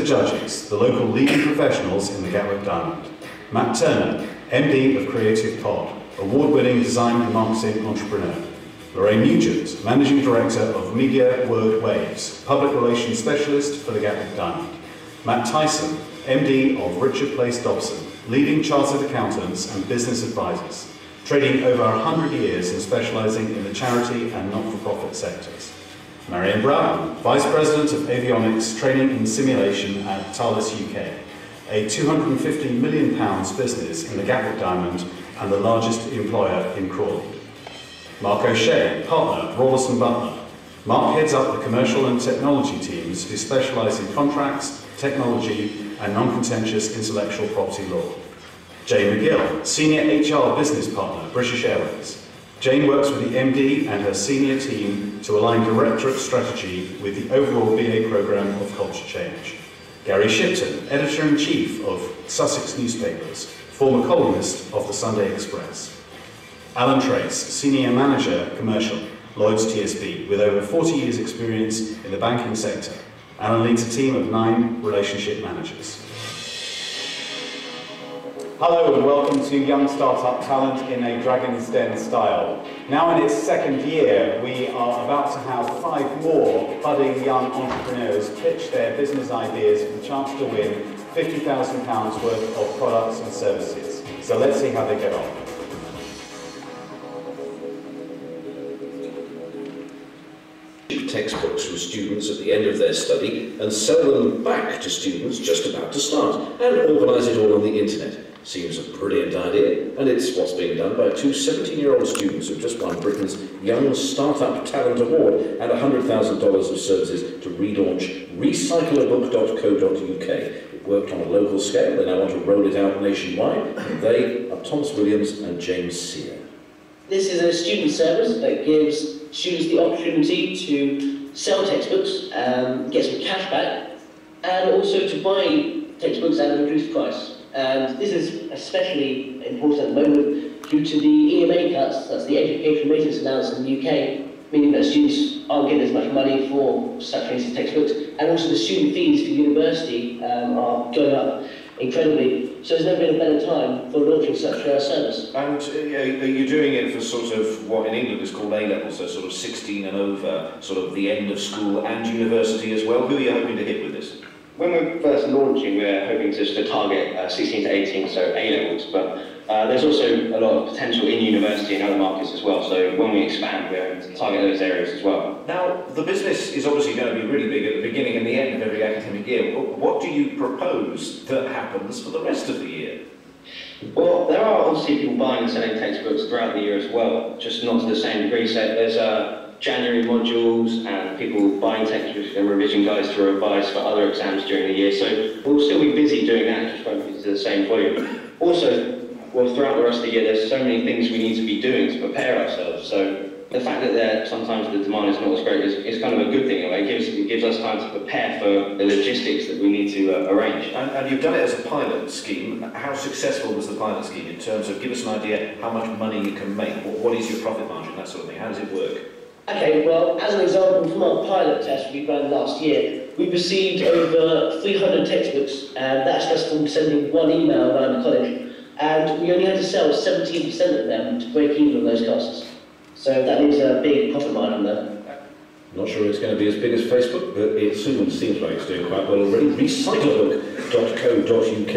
the judges, the local leading professionals in the Gatwick Diamond. Matt Turner, MD of Creative Pod, award-winning design and marketing entrepreneur. Lorraine Nugent, Managing Director of Media Word Waves, Public Relations Specialist for the Gatwick Diamond. Matt Tyson, MD of Richard Place Dobson, leading chartered accountants and business advisors, trading over 100 years and specialising in the charity and not-for-profit sectors. Marianne Broughton, Vice President of Avionics Training and Simulation at Thales UK, a £250 million business in the Gatwick Diamond and the largest employer in Crawley. Mark O'Shea, Partner, Rawlison Butler. Mark heads up the commercial and technology teams who specialise in contracts, technology and non-contentious intellectual property law. Jane McGill, Senior HR Business Partner, British Airways. Jane works with the MD and her senior team to align directorate strategy with the overall BA programme of culture change. Gary Shipton, Editor-in-Chief of Sussex Newspapers, former columnist of the Sunday Express. Alan Trace, Senior Manager, Commercial, Lloyds TSB, with over 40 years' experience in the banking sector. Alan leads a team of 9 relationship managers. Hello and welcome to Young Startup Talent in a Dragon's Den style. Now in its second year, we are about to have 5 more budding young entrepreneurs pitch their business ideas with the chance to win £50,000 worth of products and services. So let's see how they get on. Textbooks from students at the end of their study and sell them back to students just about to start and organise it all on the internet. Seems a brilliant idea, and it's what's being done by 2 17-year-old students who've just won Britain's Young Startup Talent Award and $100,000 of services to relaunch recycleabook.co.uk. It worked on a local scale, they now want to roll it out nationwide, and they are Thomas Williams and James Sear. This is a student service that gives students the opportunity to sell textbooks, get some cash back, and also to buy textbooks at a reduced price. And this is especially important at the moment due to the EMA cuts, that's the Education Maintenance Allowance in the UK, meaning that students aren't getting as much money for such things textbooks, and also the student fees for university are going up incredibly. So there's never been a better time for launching such a service. And are you doing it for sort of what in England is called A-level, so sort of 16 and over, sort of the end of school and university as well? Who are you hoping to hit with this? When we're first launching, we're hoping just to target 16 to 18, so A-levels, but there's also a lot of potential in university and other markets as well, so when we expand, we're to target those areas as well. Now, the business is obviously going to be really big at the beginning and the end of every academic year. What do you propose that happens for the rest of the year? Well, there are obviously people buying and selling textbooks throughout the year as well, just not to the same degree. So there's January modules and people buying textbooks and revision guides to revise for other exams during the year. So we'll still be busy doing that, just won't be to the same volume. Also, well, throughout the rest of the year, there's so many things we need to be doing to prepare ourselves. So the fact that sometimes the demand is not as great is kind of a good thing. It gives us time to prepare for the logistics that we need to arrange. And you've done it as a pilot scheme. How successful was the pilot scheme in terms of, give us an idea how much money you can make? What is your profit margin, that sort of thing? How does it work? Okay, well, as an example, from our pilot test we ran last year, we received over 300 textbooks, and that's just from sending one email around the college, and we only had to sell 17% of them to break even on those costs. So that is a big profit margin there. Not sure it's going to be as big as Facebook, but it soon seems like it's doing quite well already. Recycleabook.co.uk